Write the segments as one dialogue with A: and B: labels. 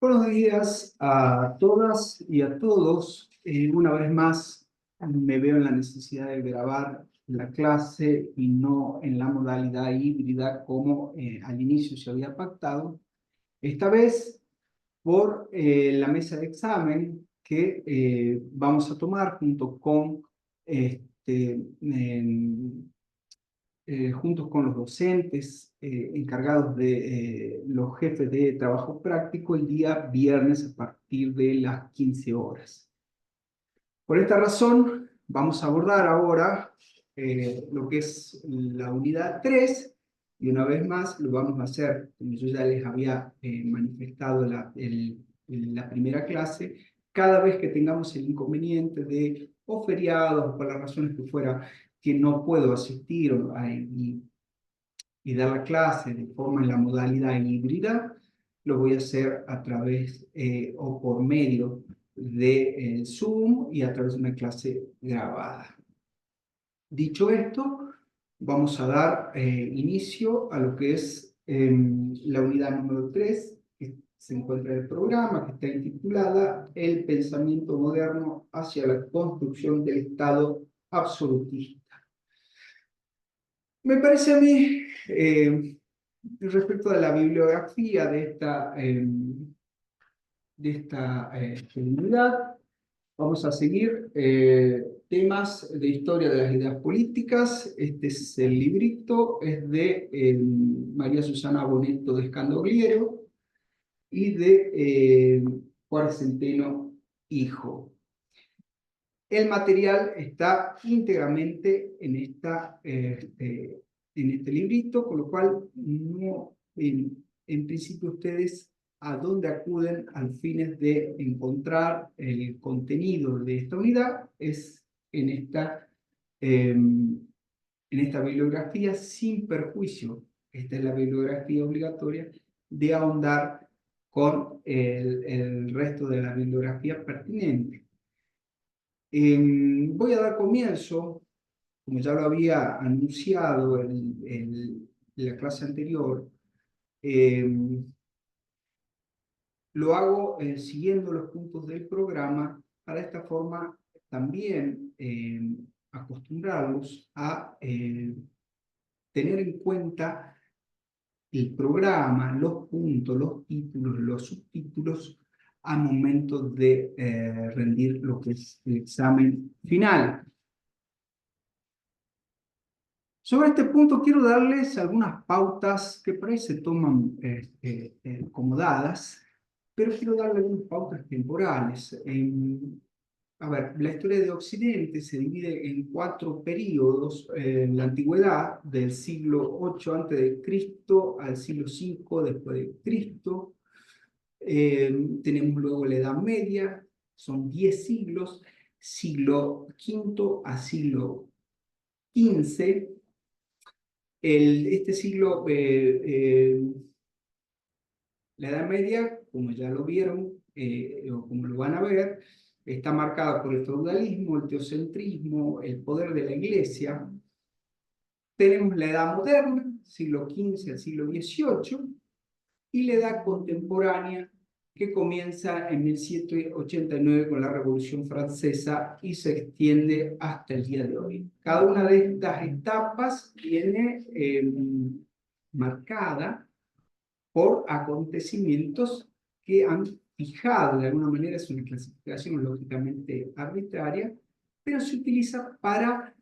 A: Buenos días a todas y a todos. Una vez más me veo en la necesidad de grabar la clase y no en la modalidad híbrida como al inicio se había pactado. Esta vez por la mesa de examen que vamos a tomar junto con juntos con los docentes encargados de los jefes de trabajo práctico el día viernes a partir de las 15 horas. Por esta razón, vamos a abordar ahora lo que es la unidad 3 y una vez más lo vamos a hacer, como yo ya les había manifestado en la primera clase, cada vez que tengamos el inconveniente de o feriados o por las razones que fuera que no puedo asistir y dar la clase de forma en la modalidad híbrida, lo voy a hacer a través o por medio de Zoom y a través de una clase grabada. Dicho esto, vamos a dar inicio a lo que es la unidad número 3, que se encuentra en el programa, que está intitulada El pensamiento moderno hacia la construcción del Estado absolutista. Me parece a mí, respecto a la bibliografía de esta unidad, vamos a seguir temas de historia de las ideas políticas. Este es el librito, es de María Susana Bonetto de Scandogliero y de Juárez Centeno, hijo. El material está íntegramente en este librito, con lo cual no, en principio ustedes a dónde acuden al fines de encontrar el contenido de esta unidad es en esta bibliografía sin perjuicio. Esta es la bibliografía obligatoria de ahondar con el resto de la bibliografía pertinente. Voy a dar comienzo, como ya lo había anunciado en la clase anterior, lo hago siguiendo los puntos del programa, para esta forma también acostumbrarlos a tener en cuenta el programa, los puntos, los títulos, los subtítulos, a momento de rendir lo que es el examen final. Sobre este punto quiero darles algunas pautas que por ahí se toman como dadas, pero quiero darles algunas pautas temporales. A ver, la historia de Occidente se divide en 4 periodos: la antigüedad, del siglo 8 a.C. al siglo 5 después de Cristo. Tenemos luego la Edad Media, son 10 siglos, siglo V a siglo XV. Este siglo, la Edad Media, como ya lo vieron, o como lo van a ver, está marcada por el feudalismo, el teocentrismo, el poder de la Iglesia. Tenemos la Edad Moderna, siglo XV al siglo XVIII, y la Edad Contemporánea, que comienza en 1789 con la Revolución Francesa y se extiende hasta el día de hoy. Cada una de estas etapas viene marcada por acontecimientos que han fijado, de alguna manera es una clasificación lógicamente arbitraria, pero se utiliza para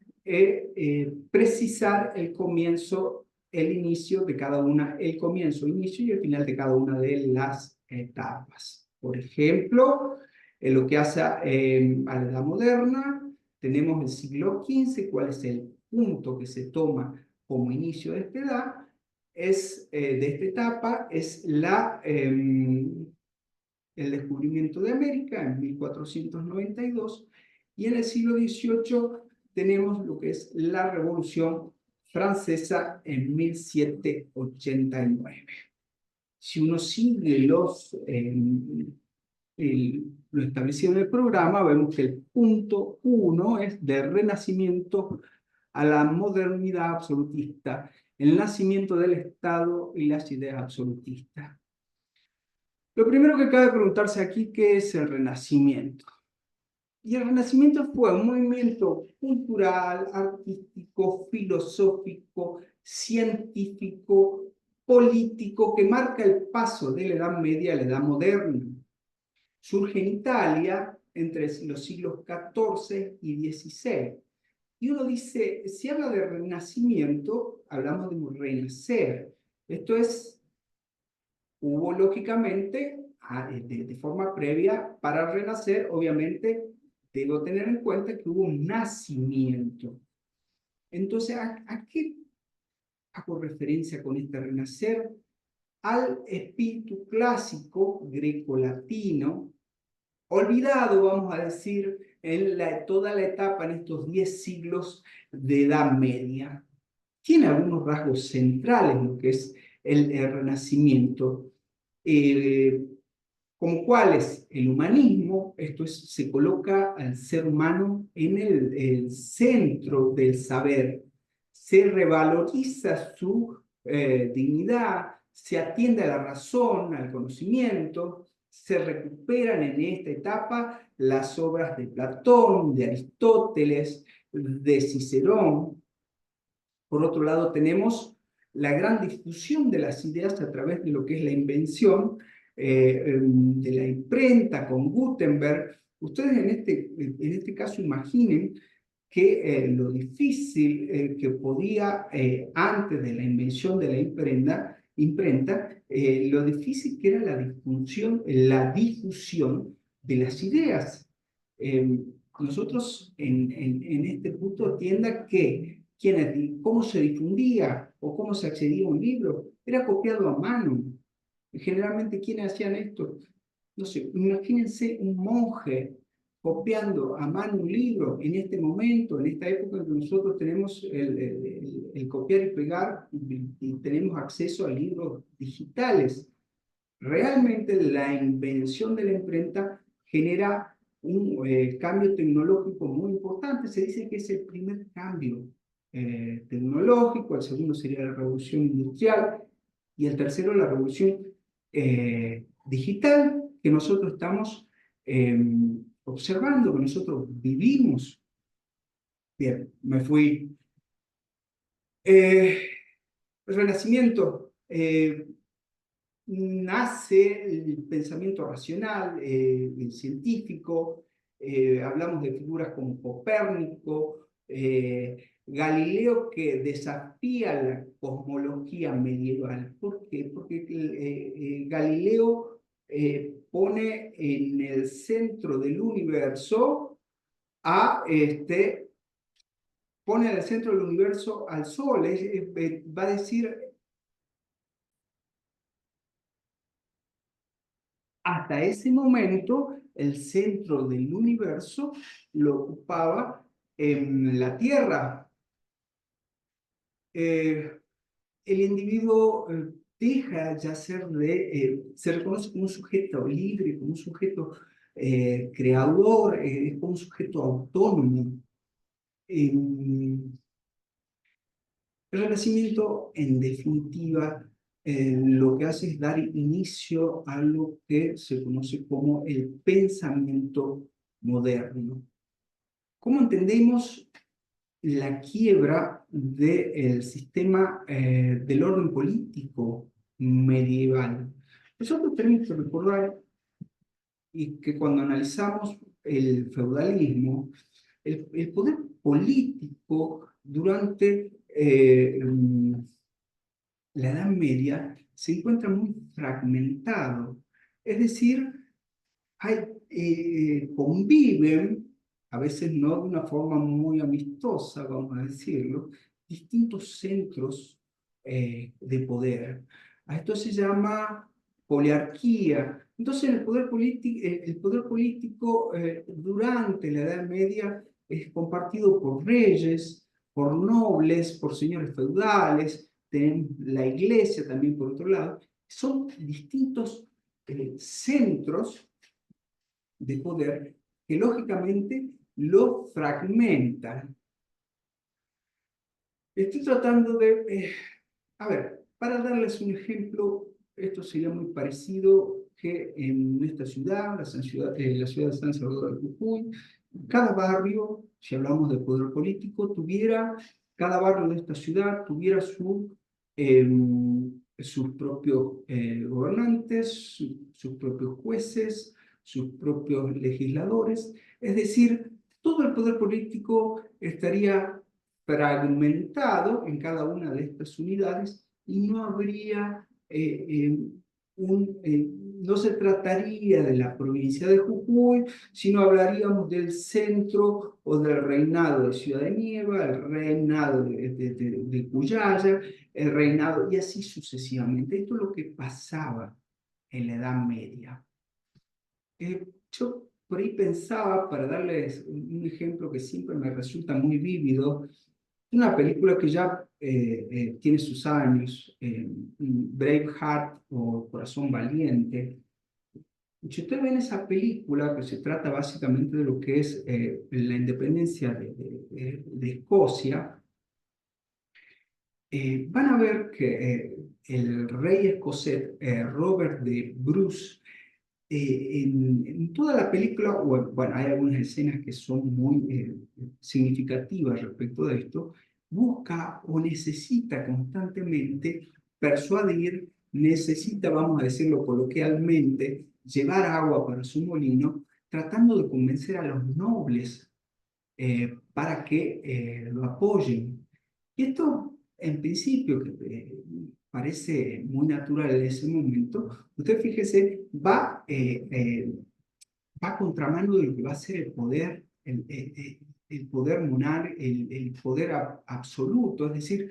A: precisar el comienzo, el inicio de cada una, el comienzo, inicio y el final de cada una de las etapas. Por ejemplo, en lo que hace a la Edad Moderna, tenemos el siglo XV, cuál es el punto que se toma como inicio de esta edad, de esta etapa, es el descubrimiento de América en 1492, y en el siglo XVIII tenemos lo que es la Revolución Francesa en 1789. Si uno sigue lo establecido en el programa, vemos que el punto 1 es de renacimiento a la modernidad absolutista, el nacimiento del Estado y las ideas absolutistas. Lo primero que cabe preguntarse aquí, ¿qué es el Renacimiento? Y el Renacimiento fue un movimiento cultural, artístico, filosófico, científico, político, que marca el paso de la Edad Media a la Edad Moderna. Surge en Italia entre los siglos XIV y XVI. Y uno dice, si habla de renacimiento, hablamos de un renacer. Esto es, hubo lógicamente, de forma previa, para renacer, obviamente, debo tener en cuenta que hubo un nacimiento. Entonces, ¿a qué hago referencia con este renacer? Al espíritu clásico greco-latino, olvidado, vamos a decir, en toda la etapa, en estos 10 siglos de Edad Media. Tiene algunos rasgos centrales lo que es el Renacimiento, eh, como cuáles el humanismo, esto es, se coloca al ser humano en el centro del saber, se revaloriza su dignidad, se atiende a la razón, al conocimiento, se recuperan en esta etapa las obras de Platón, de Aristóteles, de Cicerón. Por otro lado, tenemos la gran difusión de las ideas a través de lo que es la invención de la imprenta con Gutenberg. Ustedes en este caso imaginen que lo difícil que podía, antes de la invención de la imprenta, lo difícil que era la difusión de las ideas. Nosotros en este punto tienda que cómo se difundía o cómo se accedía a un libro, era copiado a mano. Generalmente, ¿quiénes hacían esto? No sé, imagínense un monje copiando a mano un libro en este momento, en esta época en que nosotros tenemos el copiar y pegar y tenemos acceso a libros digitales. Realmente la invención de la imprenta genera un cambio tecnológico muy importante. Se dice que es el primer cambio tecnológico, el segundo sería la revolución industrial y el tercero la revolución digital que nosotros estamos observando, que nosotros vivimos. Bien, me fui. El Renacimiento. Nace el pensamiento racional, el científico, hablamos de figuras como Copérnico, Galileo que desafía la cosmología medieval. ¿Por qué? Porque Galileo pone en el centro del universo pone en el centro del universo al Sol, va a decir. Hasta ese momento, el centro del universo lo ocupaba en la Tierra. El individuo deja ya se reconoce como un sujeto libre, como un sujeto creador, como un sujeto autónomo. Eh, el Renacimiento, en definitiva, lo que hace es dar inicio a lo que se conoce como el pensamiento moderno. ¿Cómo entendemos la quiebra del sistema del orden político medieval? Nosotros tenemos que recordar y que cuando analizamos el feudalismo, el poder político durante la Edad Media se encuentra muy fragmentado. Es decir, conviven, a veces no de una forma muy amistosa, vamos a decirlo, distintos centros de poder. A esto se llama poliarquía. Entonces, el poder político durante la Edad Media es compartido por reyes, por nobles, por señores feudales, tenemos la iglesia también por otro lado. Son distintos centros de poder que lógicamente lo fragmentan. Estoy tratando de, a ver, para darles un ejemplo esto sería muy parecido que en esta ciudad, la ciudad de San Salvador de Jujuy, cada barrio, si hablamos de poder político, cada barrio de esta ciudad tuviera sus propios gobernantes, sus propios jueces, sus propios legisladores, es decir, todo el poder político estaría fragmentado en cada una de estas unidades y no habría no se trataría de la provincia de Jujuy, sino hablaríamos del centro o del reinado de Ciudad de Nieva, el reinado de Cuyaya, el reinado, y así sucesivamente. Esto es lo que pasaba en la Edad Media. Yo por ahí pensaba, para darles un ejemplo que siempre me resulta muy vívido, una película que ya tiene sus años, Braveheart o Corazón Valiente. Si usted ve en esa película, que se trata básicamente de lo que es la independencia de Escocia, van a ver que el rey escocés Robert de Bruce, en toda la película, bueno, hay algunas escenas que son muy significativas respecto de esto, busca o necesita constantemente persuadir, necesita, vamos a decirlo coloquialmente, llevar agua para su molino, tratando de convencer a los nobles para que lo apoyen. Y esto, en principio, que parece muy natural en ese momento, usted fíjese, va a contramano de lo que va a ser el poder, el poder monar, el poder absoluto, es decir,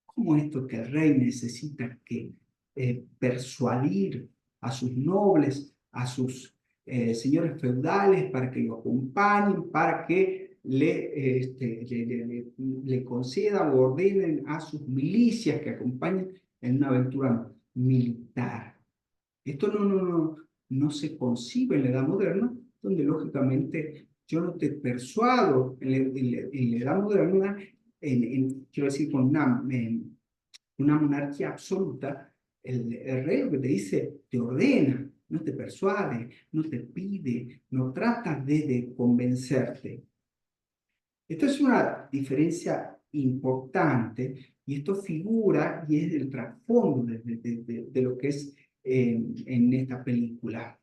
A: ¿cómo esto que el rey necesita que persuadir a sus nobles, a sus señores feudales para que lo acompañen, para que le concedan o ordenen a sus milicias que acompañen en una aventura militar? Esto no se concibe en la edad moderna, donde lógicamente yo no te persuado en la edad moderna, quiero decir, con una monarquía absoluta, el rey lo que te dice, te ordena, no te persuade, no te pide, no trata de convencerte. Esto es una diferencia importante y esto figura y es el trasfondo de lo que es en esta película.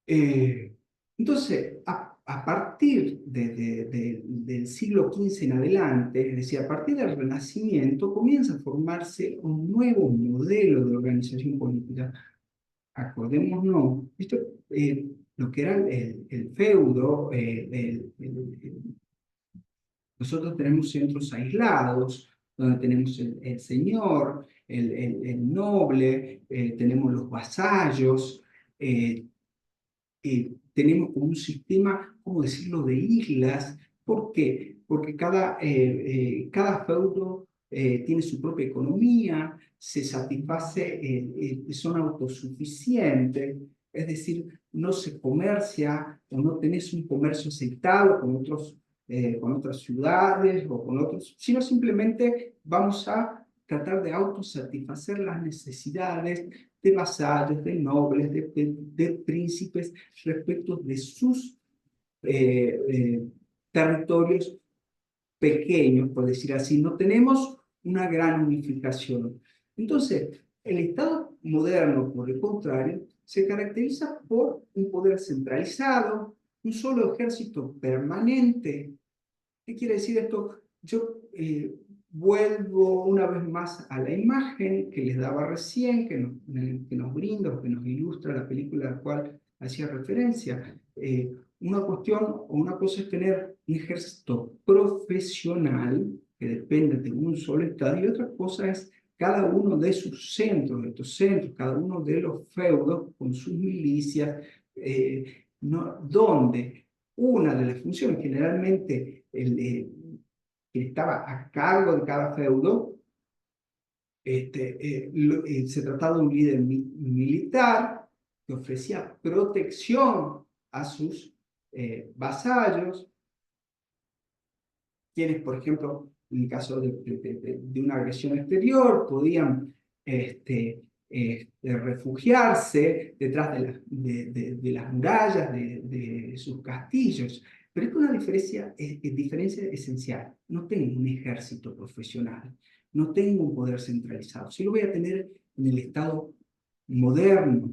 A: Eh, entonces, a partir del siglo XV en adelante, es decir, a partir del Renacimiento, comienza a formarse un nuevo modelo de organización política. Acordémonos, esto, lo que era el feudo, nosotros tenemos centros aislados, donde tenemos el señor, el noble, tenemos los vasallos, eh, tenemos como un sistema, ¿cómo decirlo?, de islas. ¿Por qué? Porque cada feudo tiene su propia economía, se satisface, son autosuficientes, es decir, no se comercia o no tenés un comercio aceptado con otras ciudades o con otros, sino simplemente vamos a tratar de autosatisfacer las necesidades de vasallos, de nobles, de príncipes respecto de sus eh, eh, territorios pequeños, por decir así. No tenemos una gran unificación. Entonces, el Estado moderno, por el contrario, se caracteriza por un poder centralizado, un solo ejército permanente. ¿Qué quiere decir esto? Yo vuelvo una vez más a la imagen que les daba recién, que nos brinda, que nos ilustra la película a la cual hacía referencia. Una cuestión o una cosa es tener un ejército profesional que depende de un solo estado y otra cosa es cada uno de sus centros, de estos centros, cada uno de los feudos con sus milicias, donde una de las funciones, generalmente que estaba a cargo de cada feudo, se trataba de un líder militar que ofrecía protección a sus vasallos, quienes, por ejemplo, en el caso de una agresión exterior, podían refugiarse detrás de las murallas de sus castillos. Pero es una diferencia esencial. No tengo un ejército profesional, no tengo un poder centralizado. Sí lo voy a tener en el Estado moderno.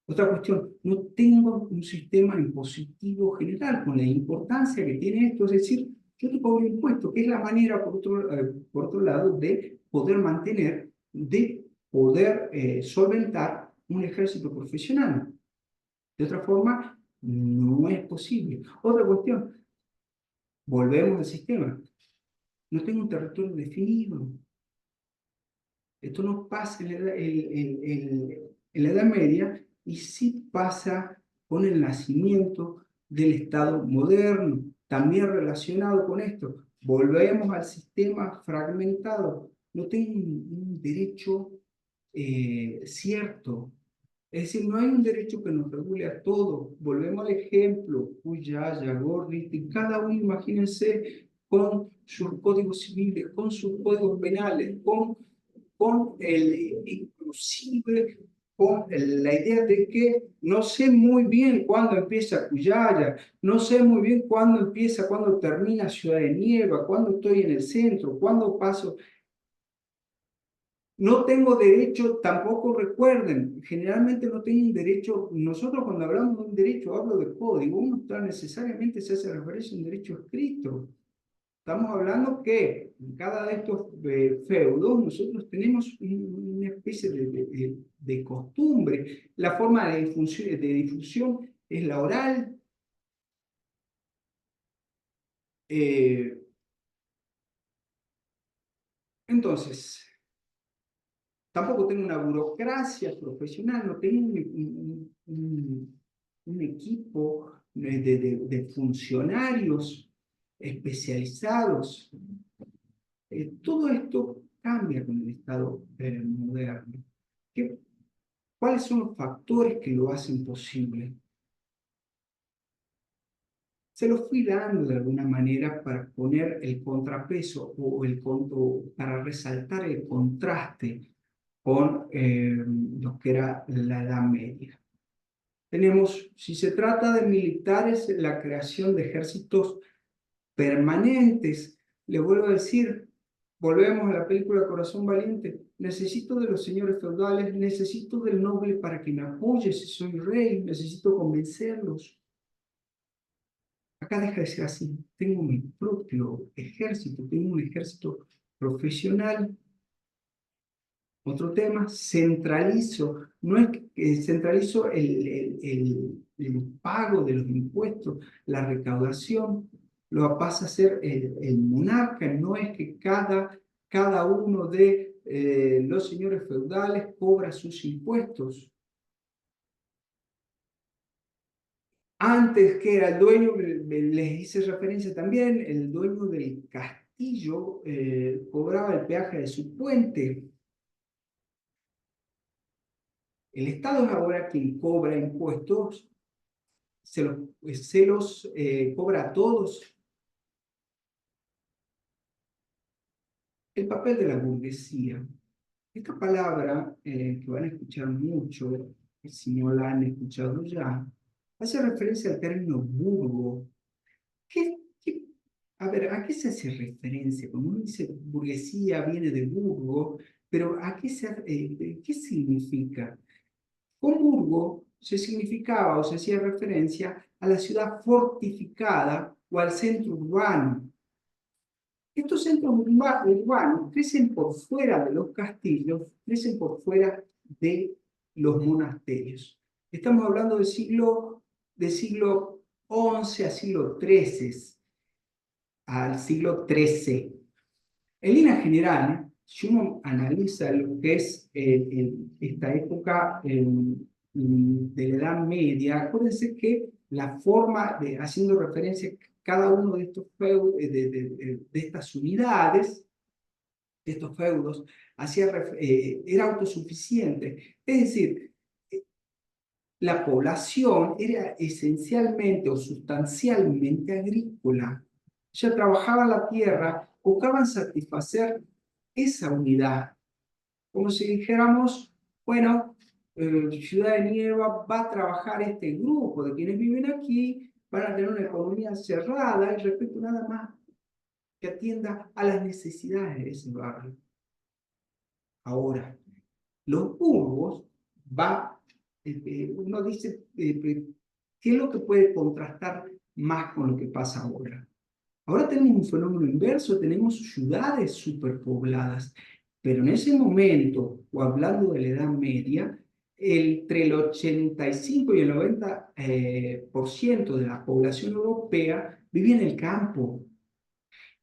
A: Otra cuestión, no tengo un sistema impositivo general con la importancia que tiene esto, es decir, yo te cobro impuestos, que es la manera, por otro lado, de poder mantener, de poder solventar un ejército profesional. De otra forma, no es posible. Otra cuestión, volvemos al sistema. No tengo un territorio definido. Esto no pasa en la Edad Media y sí pasa con el nacimiento del Estado moderno, también relacionado con esto. Volvemos al sistema fragmentado. No tengo un derecho cierto. Es decir, no hay un derecho que nos regule a todos. Volvemos al ejemplo, Cuyaya, Gorriti, cada uno, imagínense, con sus códigos civiles, con sus códigos penales, inclusive con la idea de que no sé muy bien cuándo empieza Cuyaya, no sé muy bien cuándo empieza, cuándo termina Ciudad de Nieva, cuándo estoy en el centro, cuándo paso. No tengo derecho, tampoco recuerden, generalmente no tengo un derecho, nosotros cuando hablamos de un derecho hablo de código, uno está necesariamente se hace referencia a un derecho escrito. Estamos hablando que en cada de estos feudos nosotros tenemos una especie de costumbre. La forma de difusión es la oral. Eh, entonces, tampoco tengo una burocracia profesional, no tengo un equipo de funcionarios especializados. Todo esto cambia con el Estado moderno. ¿Qué, ¿Cuáles son los factores que lo hacen posible? Se los fui dando de alguna manera para poner el contrapeso o para resaltar el contraste con lo que era la Edad Media. Tenemos, si se trata de militares, la creación de ejércitos permanentes. Le vuelvo a decir, volvemos a la película Corazón Valiente, necesito de los señores feudales, necesito del noble para que me apoye si soy rey, necesito convencerlos. Acá deja de ser así, tengo mi propio ejército, tengo un ejército profesional. Otro tema, centralizo, no es que centralizo el pago de los impuestos, la recaudación, lo pasa a ser el monarca, no es que cada uno de los señores feudales cobra sus impuestos. Antes que era el dueño, les hice referencia también, el dueño del castillo cobraba el peaje de su puente. El Estado es ahora quien cobra impuestos, se los cobra a todos. El papel de la burguesía. Esta palabra que van a escuchar mucho, si no la han escuchado ya, hace referencia al término burgo. ¿Qué, qué, a ver, ¿a qué se hace referencia? Cuando uno dice burguesía viene de burgo, pero ¿qué significa? Con burgo se significaba o se hacía referencia a la ciudad fortificada o al centro urbano. Estos centros urbanos crecen por fuera de los castillos, crecen por fuera de los monasterios. Estamos hablando del siglo XI a siglo XIII, al siglo XIII. En líneas generales, si uno analiza lo que es esta época de la Edad Media, acuérdense que la forma haciendo referencia a cada uno de estos de estas unidades, de estos feudos, era autosuficiente. Es decir, la población era esencialmente o sustancialmente agrícola. Ya trabajaba la tierra buscaban satisfacer esa unidad, como si dijéramos, bueno, Ciudad de Nieva va a trabajar este grupo de quienes viven aquí, van a tener una economía cerrada y respeto nada más que atienda a las necesidades de ese barrio. Ahora, los burgos uno dice, ¿qué es lo que puede contrastar más con lo que pasa ahora? Ahora tenemos un fenómeno inverso, tenemos ciudades superpobladas, pero en ese momento, o hablando de la Edad Media, entre el 85 y el 90% de la población europea vivía en el campo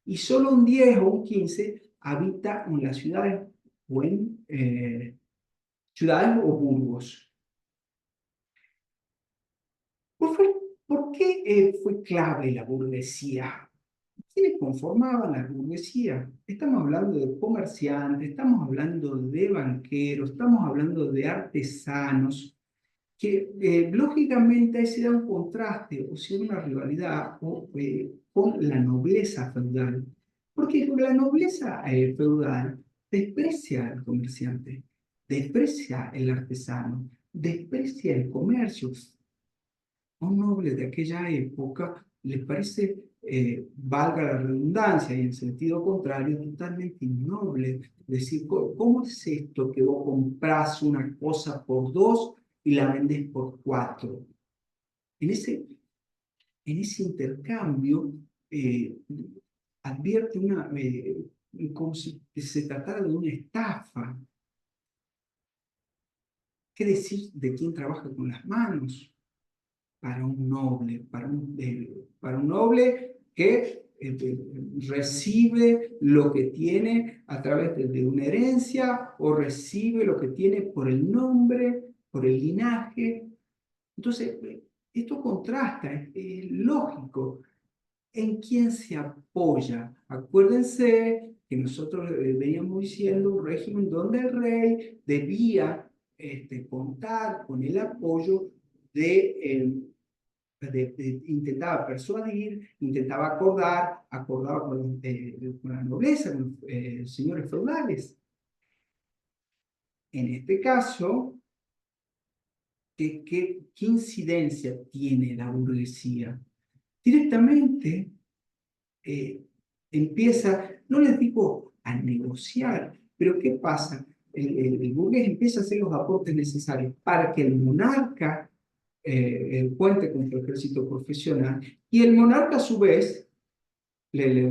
A: y solo un 10 o un 15 habita en las ciudades o en ciudades o burgos. ¿Por, por qué fue clave la burguesía? ¿Quiénes conformaban la burguesía? Estamos hablando de comerciantes, estamos hablando de banqueros, estamos hablando de artesanos, que lógicamente ahí se da un contraste o se da una rivalidad con la nobleza feudal. Porque la nobleza feudal desprecia al comerciante, desprecia el artesano, desprecia el comercio. A un noble de aquella época le parece, valga la redundancia y en sentido contrario, totalmente innoble. Decir, ¿cómo es esto que vos comprás una cosa por 2 y la vendés por 4? En ese intercambio advierte como si se tratara de una estafa. ¿Qué decir de quien trabaja con las manos? Para un noble, para un noble que recibe lo que tiene a través de una herencia o recibe lo que tiene por el nombre, por el linaje. Entonces, esto contrasta, es lógico. ¿En quién se apoya? Acuérdense que nosotros veníamos diciendo un régimen donde el rey debía contar con el apoyo intentaba persuadir, intentaba acordaba con la nobleza, con los señores feudales. En este caso, ¿qué incidencia tiene la burguesía? Directamente empieza, no les digo a negociar, pero ¿qué pasa? El burgués empieza a hacer los aportes necesarios para que el monarca cuente con su ejército profesional y el monarca a su vez le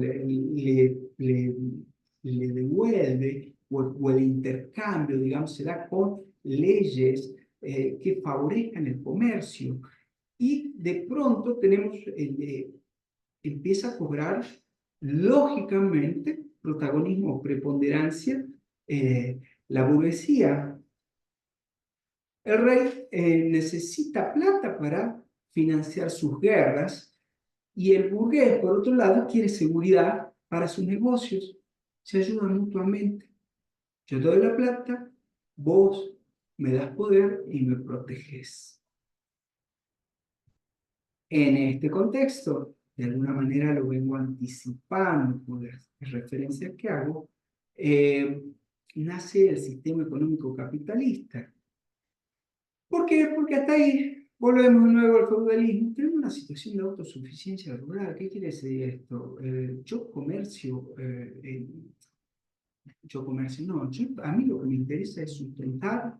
A: devuelve o el intercambio, digamos, se da con leyes que favorezcan el comercio. Y de pronto tenemos, empieza a cobrar lógicamente protagonismo o preponderancia la burguesía. El rey necesita plata para financiar sus guerras y el burgués, por otro lado, quiere seguridad para sus negocios. Se ayudan mutuamente. Yo te doy la plata, vos me das poder y me proteges. En este contexto, de alguna manera lo vengo anticipando por las referencias que hago, nace el sistema económico capitalista. ¿Por qué? Porque hasta ahí volvemos de nuevo al feudalismo. Tenemos una situación de autosuficiencia rural. ¿Qué quiere decir esto? A mí lo que me interesa es sustentar,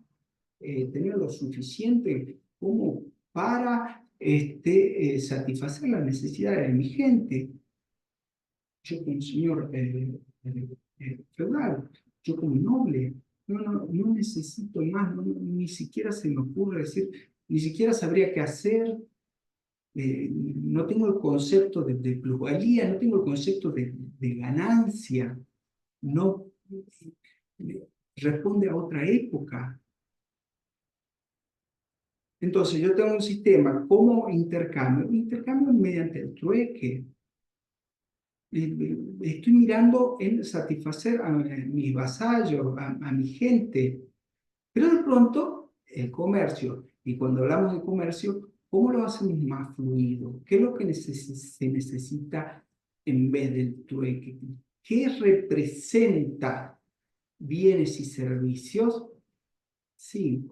A: tener lo suficiente como para satisfacer las necesidades de mi gente. Yo como señor feudal, yo como noble, no necesito más, ni siquiera se me ocurre decir, ni siquiera sabría qué hacer, no tengo el concepto de plusvalía, no tengo el concepto de ganancia, no responde a otra época. Entonces yo tengo un sistema como intercambio mediante el trueque. Estoy mirando en satisfacer a mis vasallos, a mi gente, pero de pronto el comercio, y cuando hablamos de comercio, ¿cómo lo hacemos más fluido? ¿Qué es lo que se necesita en vez del trueque? ¿Qué representa bienes y servicios? Sí,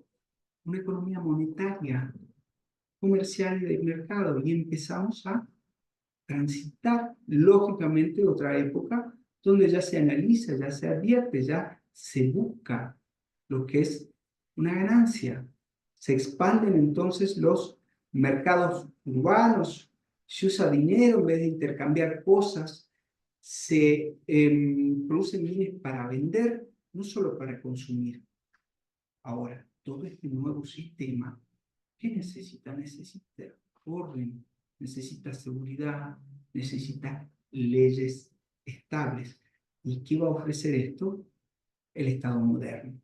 A: una economía monetaria, comercial y de mercado. Y empezamos a transitar, lógicamente, otra época donde ya se analiza, ya se advierte, ya se busca lo que es una ganancia. Se expanden entonces los mercados urbanos, se usa dinero en vez de intercambiar cosas, se producen bienes para vender, no solo para consumir. Ahora, todo este nuevo sistema, ¿qué necesita? Necesita orden, necesita seguridad, necesita leyes estables. ¿Y qué va a ofrecer esto? El Estado moderno.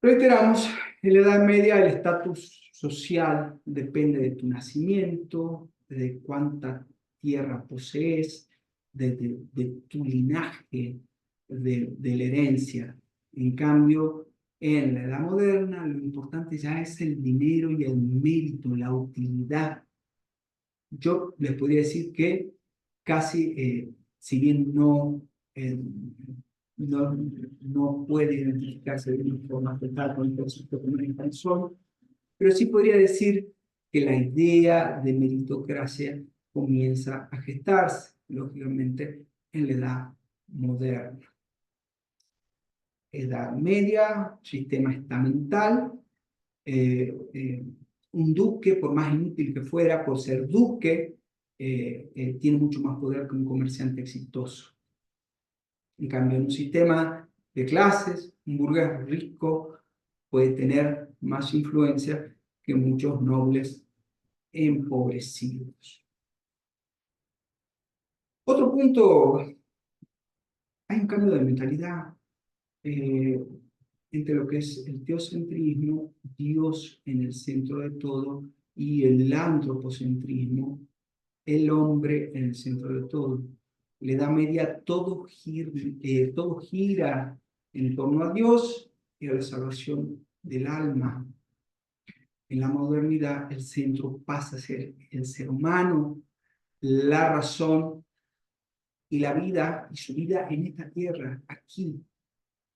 A: Reiteramos, en la Edad Media el estatus social depende de tu nacimiento, de cuánta tierra posees, de tu linaje, de la herencia. En cambio, en la Edad Moderna lo importante ya es el dinero y el mérito, la utilidad. Yo les podría decir que casi, si bien no, no puede identificarse de una forma total con el concepto que maneja el Sol, pero sí podría decir que la idea de meritocracia comienza a gestarse, lógicamente, en la edad moderna. Edad media, sistema estamental, un duque, por más inútil que fuera, por ser duque, tiene mucho más poder que un comerciante exitoso. En cambio, en un sistema de clases, un burgués rico puede tener más influencia que muchos nobles empobrecidos. Otro punto, hay un cambio de mentalidad eh, entre lo que es el teocentrismo, Dios en el centro de todo, y el antropocentrismo, el hombre en el centro de todo. La Edad Media todo gira en torno a Dios y a la salvación del alma. En la modernidad el centro pasa a ser el ser humano, la razón y la vida y su vida en esta tierra, aquí.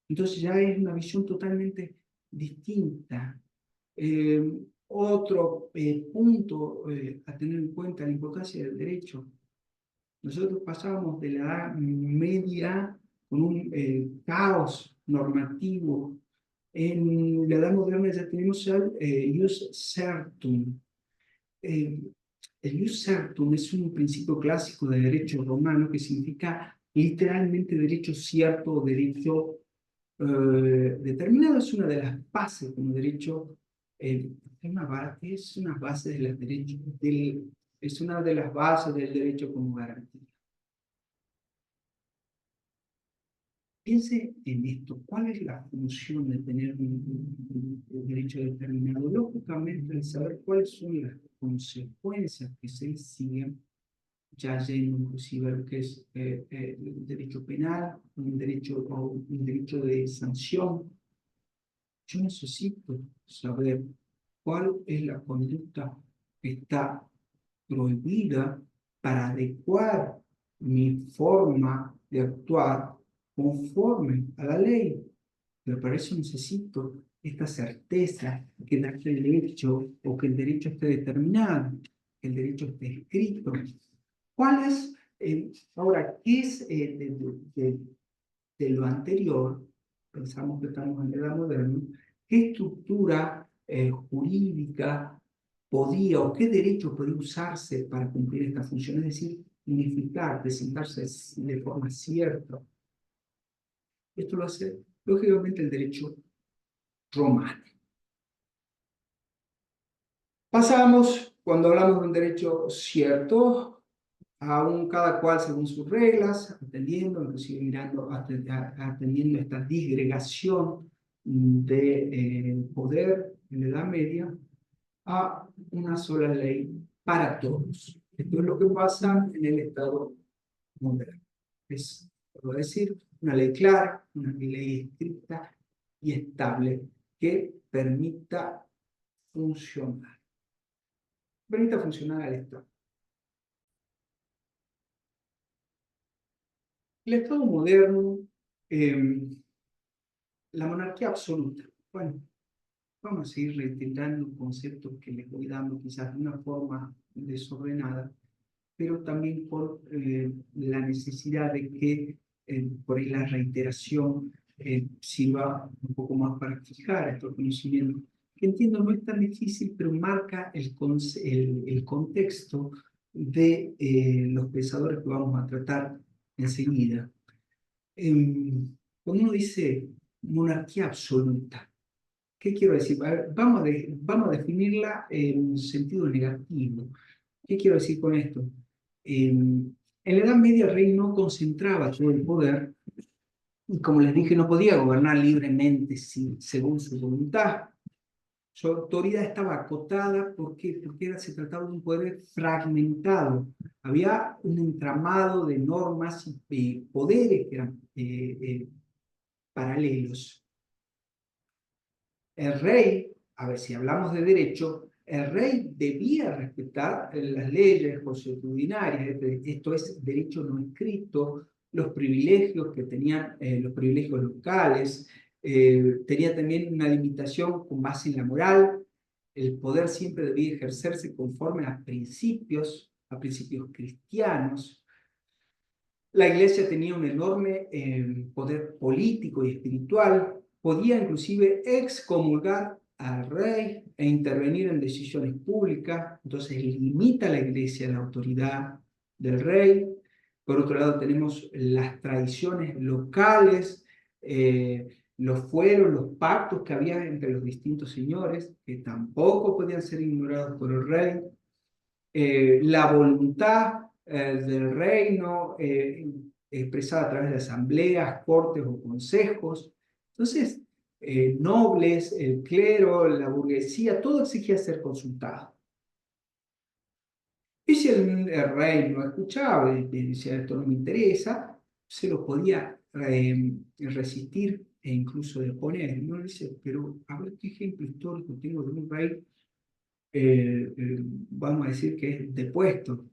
A: Entonces ya es una visión totalmente distinta. Otro punto a tener en cuenta, la importancia del derecho. Nosotros pasábamos de la Edad Media con un caos normativo. En la Edad Moderna ya tenemos el jus certum. Eh, el jus certum es un principio clásico de derecho romano que significa literalmente derecho cierto o derecho determinado. Es una de las bases como derecho, es una base de los derechos, es una de las bases del derecho como garantía. Piense en esto, ¿cuál es la función de tener un derecho determinado? Lógicamente, el saber cuáles son las consecuencias que se siguen, ya yendo inclusive a lo que es el derecho penal, un derecho de sanción. Yo necesito saber cuál es la conducta que está prohibida para adecuar mi forma de actuar conforme a la ley. Pero para eso necesito esta certeza que da el derecho o que el derecho esté determinado, que el derecho esté escrito. ¿Cuál es, ahora, qué es de lo anterior? Pensamos que estamos en la edad moderna. ¿Qué estructura jurídica podía o qué derecho podía usarse para cumplir esta función? Es decir, unificar, presentarse de forma cierta. Esto lo hace, lógicamente, el derecho romano. Pasamos, cuando hablamos de un derecho cierto, aún cada cual según sus reglas, atendiendo, inclusive mirando, atendiendo esta disgregación de poder en la Edad Media, a una sola ley para todos. Esto es lo que pasa en el Estado moderno. Es, puedo decir, una ley clara, una ley estricta y estable que permita funcionar al Estado. El Estado moderno, la monarquía absoluta. Bueno, vamos a seguir reiterando conceptos que les voy dando quizás de una forma desordenada, pero también por la necesidad de que por ahí la reiteración sirva un poco más para fijar estos conocimientos, que entiendo no es tan difícil, pero marca el contexto de los pensadores que vamos a tratar enseguida. Cuando uno dice monarquía absoluta, ¿qué quiero decir? A ver, vamos a definirla en un sentido negativo. ¿Qué quiero decir con esto? En la Edad Media el rey no concentraba todo el poder y, como les dije, no podía gobernar libremente según su voluntad. Su autoridad estaba acotada. ¿Por qué? Porque se trataba de un poder fragmentado. Había un entramado de normas y poderes que eran paralelos. El rey, a ver si hablamos de derecho, el rey debía respetar las leyes consuetudinarias, esto es derecho no escrito, los privilegios que tenían los privilegios locales, tenía también una limitación con base en la moral, el poder siempre debía ejercerse conforme a principios cristianos. La iglesia tenía un enorme poder político y espiritual, podía inclusive excomulgar al rey e intervenir en decisiones públicas, entonces limita la iglesia la autoridad del rey. Por otro lado tenemos las tradiciones locales, los fueros, los pactos que había entre los distintos señores, que tampoco podían ser ignorados por el rey. La voluntad del reino expresada a través de asambleas, cortes o consejos. Entonces, nobles, el clero, la burguesía, todo exigía ser consultado. Y si el rey no escuchaba y decía esto no me interesa, se lo podía resistir e incluso deponer. Uno dice, pero a ver qué ejemplo histórico tengo de un rey, vamos a decir que es depuesto.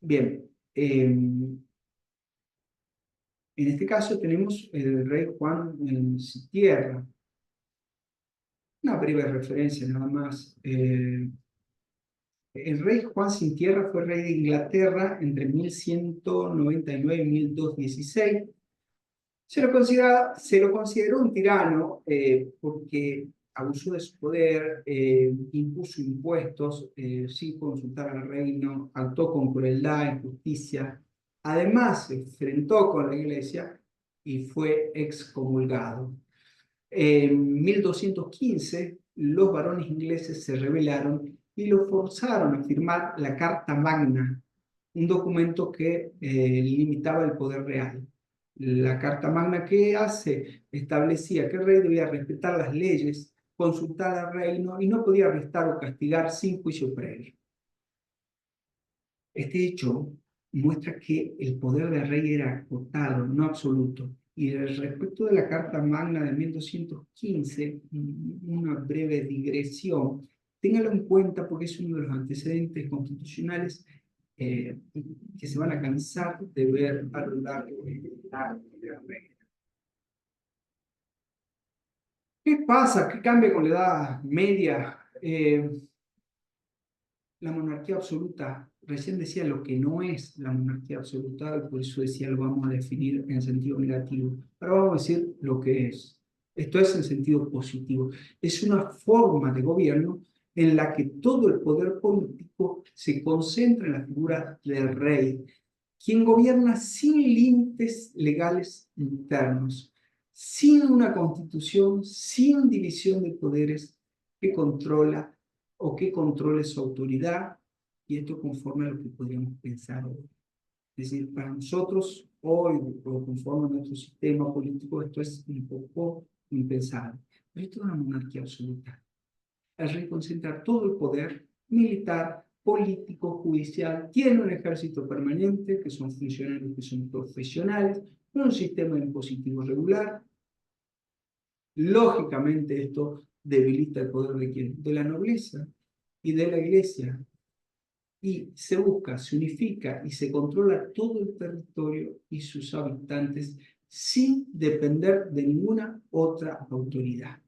A: Bien, en este caso tenemos el rey Juan en Tierra. Una breve referencia nada más. El rey Juan sin Tierra fue rey de Inglaterra entre 1199 y 1216. Se lo consideró un tirano porque abusó de su poder, impuso impuestos sin consultar al reino, actuó con crueldad, injusticia. Además, se enfrentó con la iglesia y fue excomulgado. En 1215, los varones ingleses se rebelaron y lo forzaron a firmar la Carta Magna, un documento que limitaba el poder real. La Carta Magna, ¿qué hace? Establecía que el rey debía respetar las leyes, consultar al reino y no podía arrestar o castigar sin juicio previo. Este hecho muestra que el poder del rey era acotado, no absoluto. Y respecto de la Carta Magna de 1215, una breve digresión, téngalo en cuenta porque es uno de los antecedentes constitucionales que se van a cansar de ver a lo largo de la regla. ¿Qué pasa? ¿Qué cambia con la Edad Media? La monarquía absoluta, recién decía lo que no es la monarquía absoluta, por eso decía lo vamos a definir en sentido negativo. Ahora vamos a decir lo que es. Esto es en sentido positivo. Es una forma de gobierno en la que todo el poder político se concentra en la figura del rey, quien gobierna sin límites legales internos, sin una constitución, sin división de poderes que controla o que controle su autoridad, y esto conforme a lo que podríamos pensar hoy. Es decir, para nosotros hoy, o conforme a nuestro sistema político, esto es un poco impensable. Pero esto es una monarquía absoluta. El rey concentra todo el poder militar, político, judicial, tiene un ejército permanente, que son funcionarios que son profesionales, un sistema impositivo regular. Lógicamente esto debilita el poder de quién, de la nobleza y de la iglesia. y se busca, se unifica y se controla todo el territorio y sus habitantes sin depender de ninguna otra autoridad.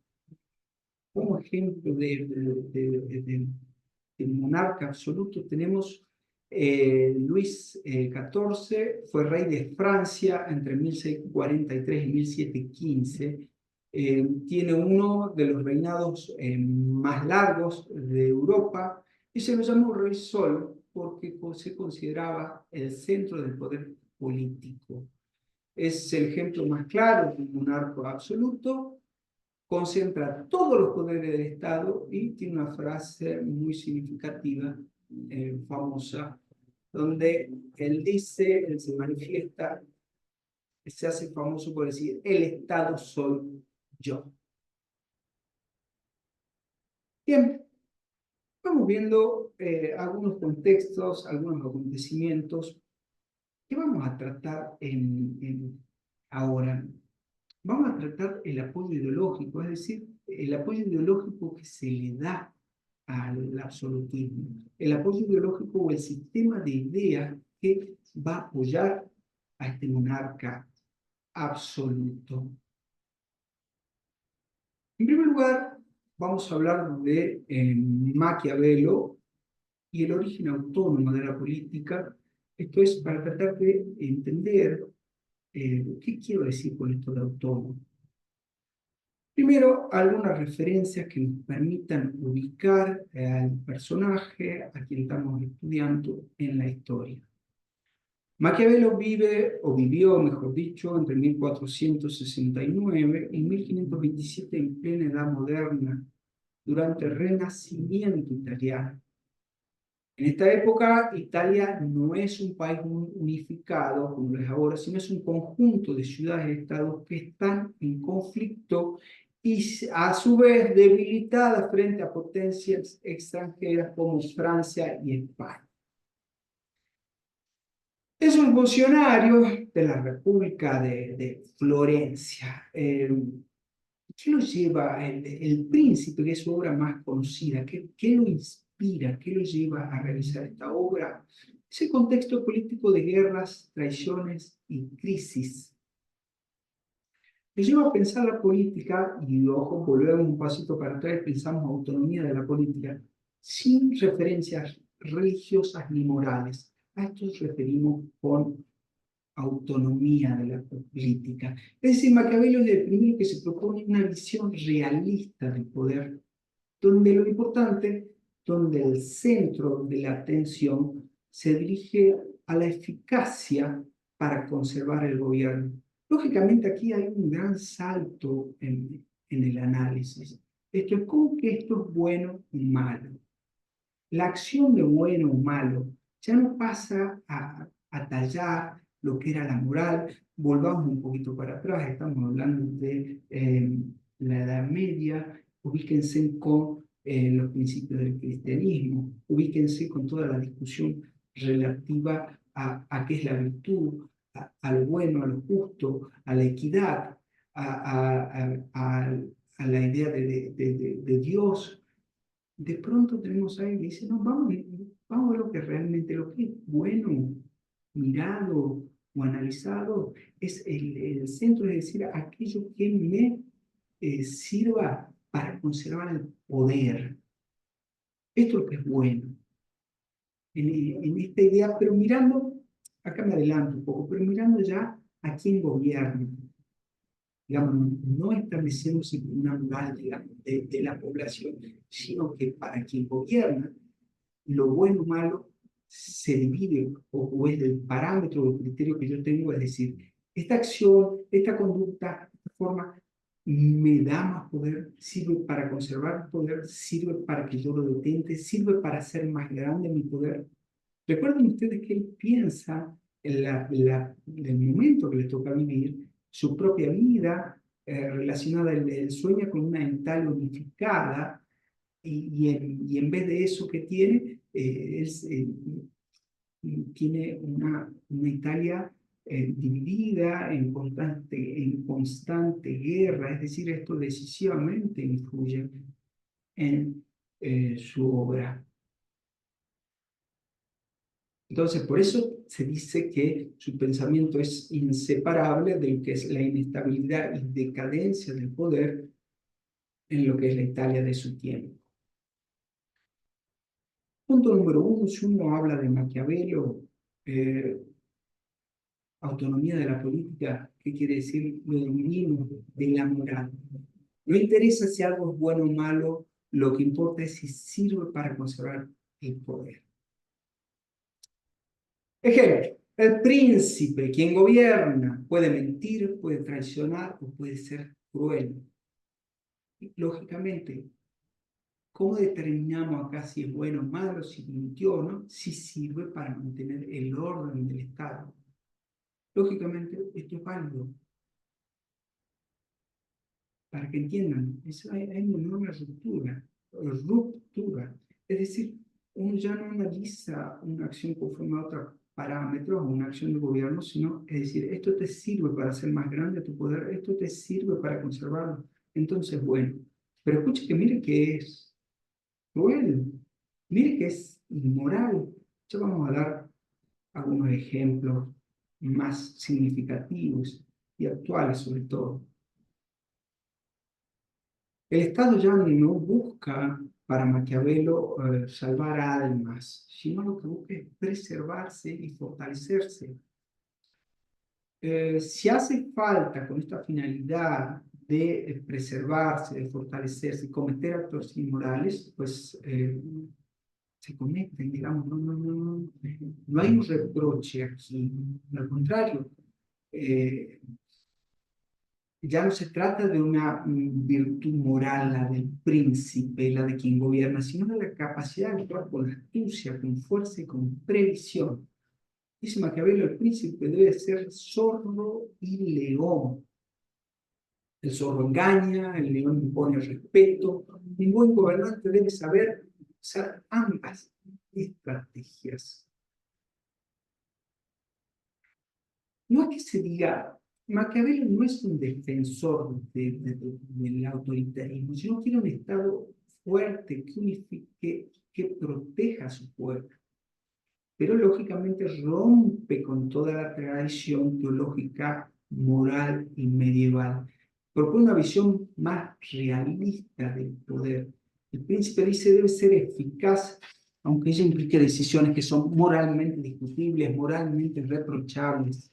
A: Como ejemplo de monarca absoluto tenemos Luis XIV, fue rey de Francia entre 1643 y 1715. Tiene uno de los reinados más largos de Europa y se lo llamó Rey Sol porque se consideraba el centro del poder político. Es el ejemplo más claro de un monarca absoluto, concentra todos los poderes del Estado y tiene una frase muy significativa, famosa, donde él se manifiesta, se hace famoso por decir, el Estado soy yo. Bien, vamos viendo algunos contextos, algunos acontecimientos que vamos a tratar ahora. Vamos a tratar el apoyo ideológico, es decir, el apoyo ideológico que se le da al absolutismo, el apoyo ideológico o el sistema de ideas que va a apoyar a este monarca absoluto. En primer lugar, vamos a hablar de Maquiavelo y el origen autónomo de la política. Esto es para tratar de entender qué quiero decir con esto de autónomo. Primero, algunas referencias que nos permitan ubicar al personaje a quien estamos estudiando en la historia. Maquiavelo vive, o vivió, mejor dicho, entre 1469 y 1527 en plena Edad Moderna, durante el Renacimiento italiano. En esta época, Italia no es un país unificado como lo es ahora, sino es un conjunto de ciudades-estados que están en conflicto y a su vez debilitadas frente a potencias extranjeras como Francia y España. Es un funcionario de la República de Florencia. ¿Qué lo lleva, el Príncipe, que es su obra más conocida? ¿Qué lo inspira? ¿Qué lo lleva a realizar esta obra? Ese contexto político de guerras, traiciones y crisis. Me lleva a pensar la política, y ojo, volvemos un pasito para atrás, pensamos autonomía de la política, sin referencias religiosas ni morales. A esto nos referimos con autonomía de la política. Es decir, Maquiavelo es el primero que se propone una visión realista del poder, donde lo importante, donde el centro de la atención se dirige a la eficacia para conservar el gobierno. Lógicamente aquí hay un gran salto en el análisis. Esto es como que esto es bueno y malo. La acción de bueno o malo ya no pasa a tallar lo que era la moral. Volvamos un poquito para atrás, estamos hablando de la Edad Media, ubíquense con los principios del cristianismo, ubíquense con toda la discusión relativa a qué es la virtud, a lo bueno, a lo justo, a la equidad, a la idea de Dios. De pronto tenemos a alguien que dice, no, vamos a ver lo que realmente, lo que es bueno, mirado o analizado, es el centro, es decir, aquello que me sirva para conservar el poder. Esto es lo que es bueno. En esta idea, pero mirando, acá me adelanto un poco, pero mirando ya a quién gobierna, digamos, no estableciéndose una moral de la población, sino que para quien gobierna, lo bueno o malo se divide o es el parámetro o el criterio que yo tengo, es decir, esta acción, esta conducta, esta forma me da más poder, sirve para conservar el poder, sirve para que yo lo detente, sirve para hacer más grande mi poder. Recuerden ustedes que él piensa en el momento que le toca vivir, su propia vida relacionada, él sueña con una Italia unificada y en vez de eso que tiene, tiene una Italia dividida en constante guerra, es decir, esto decisivamente influye en su obra. Entonces, por eso se dice que su pensamiento es inseparable de lo que es la inestabilidad y decadencia del poder en lo que es la Italia de su tiempo. Punto número uno, si uno habla de Maquiavelo, eh, autonomía de la política, ¿qué quiere decir? Lo divino, de la moral. No interesa si algo es bueno o malo, lo que importa es si sirve para conservar el poder. Ejemplo, el príncipe, quien gobierna, puede mentir, puede traicionar o puede ser cruel. Lógicamente, ¿cómo determinamos acá si es bueno o malo, si mintió o no? Si sirve para mantener el orden del Estado. Lógicamente, esto es válido. Para que entiendan, hay una enorme ruptura. Es decir, uno ya no analiza una acción conforme a otros parámetros o una acción de gobierno, sino, es decir, esto te sirve para hacer más grande tu poder, esto te sirve para conservarlo. Entonces, bueno, pero escuche que mire que es cruel, mire que es inmoral. Ya vamos a dar algunos ejemplos más significativos y actuales sobre todo. El Estado ya no busca para Maquiavelo salvar almas, sino lo que busca es preservarse y fortalecerse. Si hace falta con esta finalidad de preservarse, de fortalecerse y cometer actos inmorales, pues se cometen, digamos, no hay un reproche aquí, al contrario. eh, Ya no se trata de una virtud moral, la del príncipe, la de quien gobierna, sino de la capacidad de actuar con astucia, con fuerza y con previsión. Dice Maquiavelo, el príncipe debe ser zorro y león. El zorro engaña, el león impone respeto. Ningún gobernante debe saber usar ambas estrategias. No es que se diga, Maquiavelo no es un defensor del autoritarismo, sino quiere un Estado fuerte, que unifique, que proteja a su pueblo. Pero lógicamente rompe con toda la tradición teológica, moral y medieval. Propone una visión más realista del poder. El príncipe dice debe ser eficaz, aunque ello implique decisiones que son moralmente discutibles, moralmente reprochables.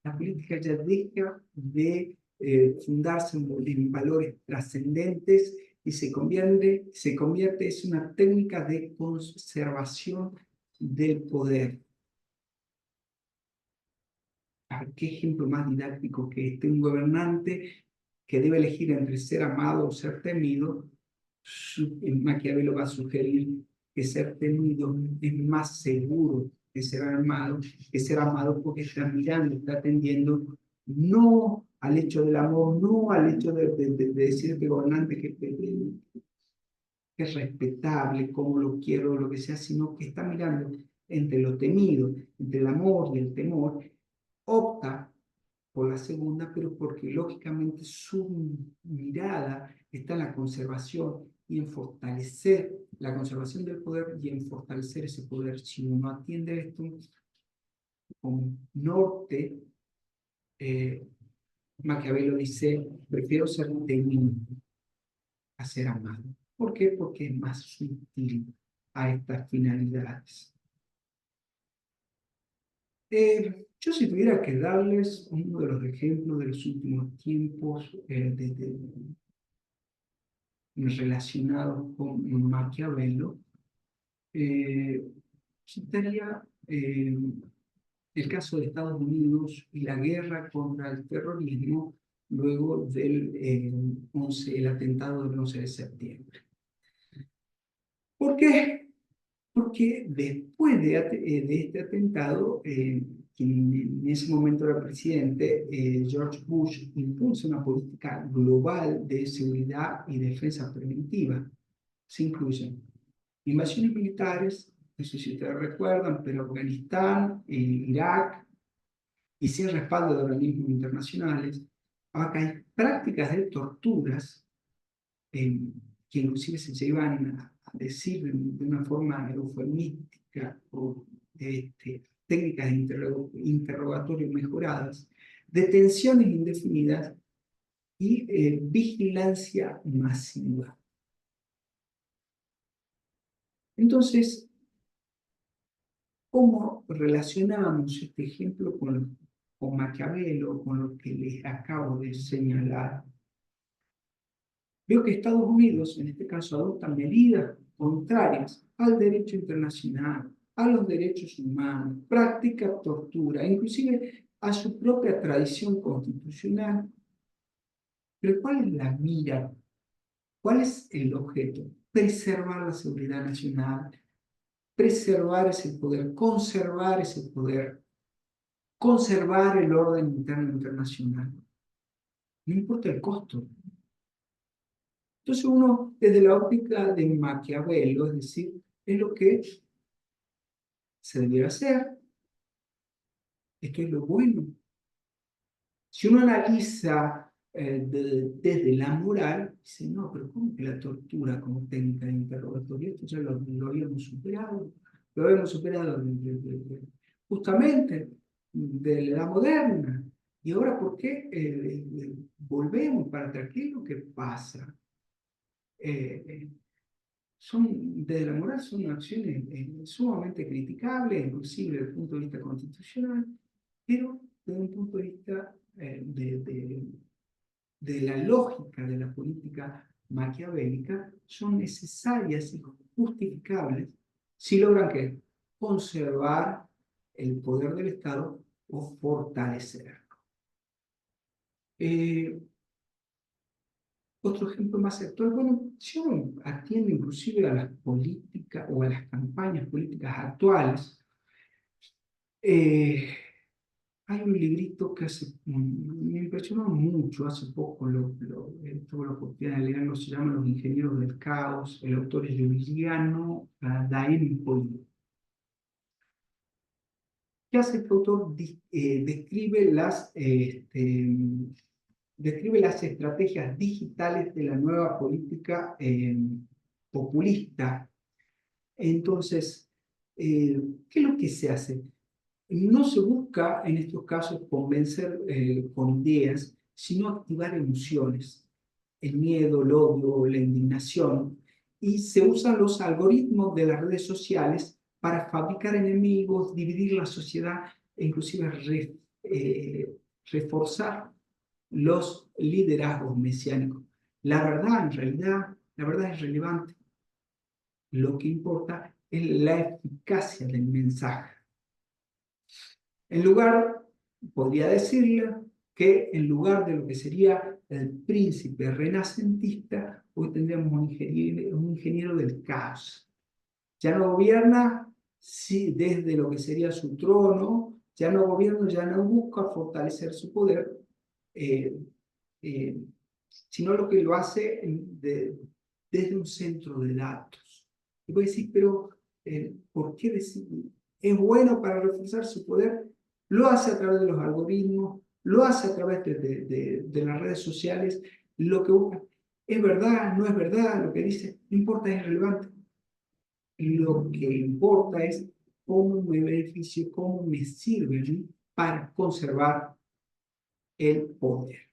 A: La política ya deja de fundarse en valores trascendentes y se convierte es una técnica de conservación del poder. A ver, ¿qué ejemplo más didáctico que este? Un gobernante que debe elegir entre ser amado o ser temido. Maquiavelo va a sugerir que ser temido es más seguro que ser amado porque está mirando, está atendiendo no al hecho del amor, no al hecho de decir que gobernante que es respetable, como lo quiero, lo que sea, sino que está mirando entre lo temido, entre el amor y el temor, opta por la segunda, pero porque lógicamente su mirada está en la conservación y en fortalecer la conservación del poder y en fortalecer ese poder. Si uno atiende esto con norte, Maquiavelo dice, prefiero ser temido a ser amado. ¿Por qué? Porque es más sutil a estas finalidades. Yo si tuviera que darles uno de los ejemplos de los últimos tiempos relacionados con Maquiavelo, citaría el caso de Estados Unidos y la guerra contra el terrorismo luego del el atentado del 11 de septiembre. ¿Por qué? Porque después de este atentado, quien en ese momento era presidente, George Bush, impulsa una política global de seguridad y defensa preventiva. Se incluyen invasiones militares, no sé si ustedes recuerdan, pero Afganistán, Irak, y sin respaldo de organismos internacionales. Acá hay prácticas de torturas que inclusive se llevan a decir de una forma eufemística técnica o técnicas de interrogatorio mejoradas, detenciones indefinidas y vigilancia masiva. Entonces, ¿cómo relacionamos este ejemplo con Maquiavelo, con lo que les acabo de señalar? Veo que Estados Unidos, en este caso, adopta medidas contrarias al derecho internacional, a los derechos humanos, practica tortura, inclusive a su propia tradición constitucional. Pero ¿cuál es la mira? ¿Cuál es el objeto? Preservar la seguridad nacional, preservar ese poder, conservar el orden interno internacional. No importa el costo. Entonces uno, desde la óptica de Maquiavelo, es decir, es lo que se debiera hacer, esto es lo bueno. Si uno analiza desde la moral, dice, no, pero ¿cómo que la tortura como técnica de interrogatorio? Esto ya lo habíamos superado. Lo habíamos superado justamente de la moderna. Y ahora, ¿por qué volvemos para atrás? ¿Qué es lo que pasa? Eh, desde la moral son acciones sumamente criticables, inclusive desde el punto de vista constitucional, pero desde un punto de vista de la lógica de la política maquiavélica, son necesarias y justificables si logran que conservar el poder del Estado o fortalecerlo. Otro ejemplo más actual, bueno, yo atiendo inclusive a las políticas o a las campañas políticas actuales. Eh, Hay un librito que me impresionó mucho, hace poco tuve la oportunidad de leerlo, se llama Los Ingenieros del Caos, el autor es Giuliano Daempoli. ¿Qué hace este autor? Describe las estrategias digitales de la nueva política populista. Entonces, ¿qué es lo que se hace? No se busca en estos casos convencer con ideas, sino activar emociones, el miedo, el odio, la indignación, y se usan los algoritmos de las redes sociales para fabricar enemigos, dividir la sociedad e inclusive reforzar los liderazgos mesiánicos. La verdad, en realidad, la verdad es relevante. Lo que importa es la eficacia del mensaje. En lugar, podría decirle que en lugar de lo que sería el príncipe renacentista, hoy tendríamos un ingeniero del caos. Ya no gobierna desde lo que sería su trono, ya no gobierna, ya no busca fortalecer su poder, eh, eh, sino lo que lo hace desde un centro de datos. Y voy a decir, pero ¿por qué decir? Es bueno para reforzar su poder, lo hace a través de los algoritmos, lo hace a través de las redes sociales, lo que busca. ¿Es verdad? ¿No es verdad? Lo que dice, no importa, es relevante. Lo que importa es cómo me beneficio, cómo me sirve para conservar el poder.